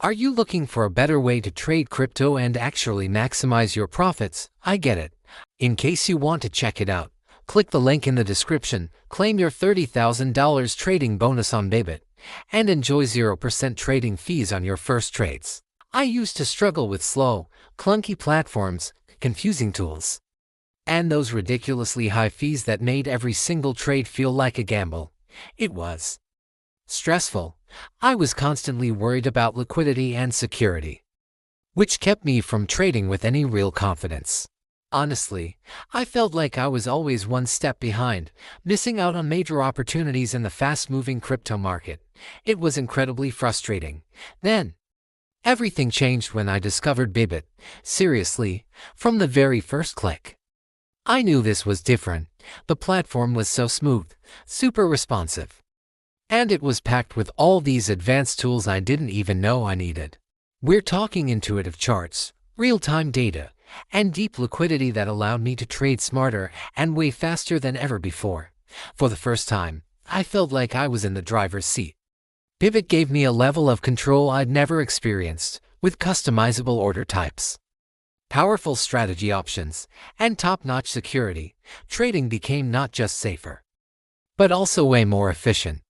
Are you looking for a better way to trade crypto and actually maximize your profits? I get it. In case you want to check it out, click the link in the description, claim your $30,000 trading bonus on Bybit, and enjoy 0% trading fees on your first trades. I used to struggle with slow, clunky platforms, confusing tools, and those ridiculously high fees that made every single trade feel like a gamble. It was stressful. I was constantly worried about liquidity and security, which kept me from trading with any real confidence. Honestly, I felt like I was always one step behind, missing out on major opportunities in the fast-moving crypto market. It was incredibly frustrating. Then, everything changed when I discovered Bybit. Seriously, from the very first click, I knew this was different. The platform was so smooth, super responsive, and it was packed with all these advanced tools I didn't even know I needed. We're talking intuitive charts, real-time data, and deep liquidity that allowed me to trade smarter and way faster than ever before. For the first time, I felt like I was in the driver's seat. Bybit gave me a level of control I'd never experienced, with customizable order types, powerful strategy options, and top-notch security. Trading became not just safer, but also way more efficient.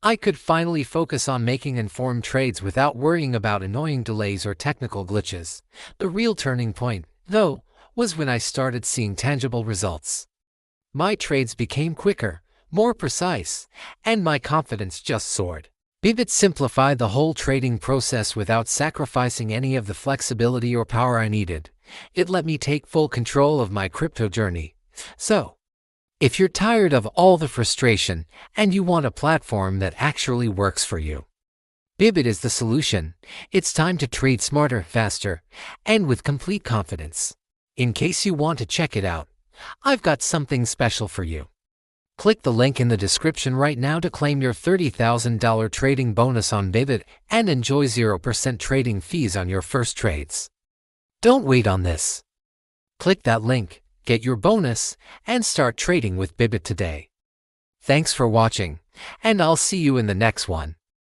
I could finally focus on making informed trades without worrying about annoying delays or technical glitches. The real turning point, though, was when I started seeing tangible results. My trades became quicker, more precise, and my confidence just soared. Bybit simplified the whole trading process without sacrificing any of the flexibility or power I needed. It let me take full control of my crypto journey. So, if you're tired of all the frustration and you want a platform that actually works for you, Bybit is the solution. It's time to trade smarter, faster, and with complete confidence. In case you want to check it out, I've got something special for you. Click the link in the description right now to claim your $30,000 trading bonus on Bybit and enjoy 0% trading fees on your first trades. Don't wait on this. Click that link, get your bonus, and start trading with Bybit today. Thanks for watching, and I'll see you in the next one.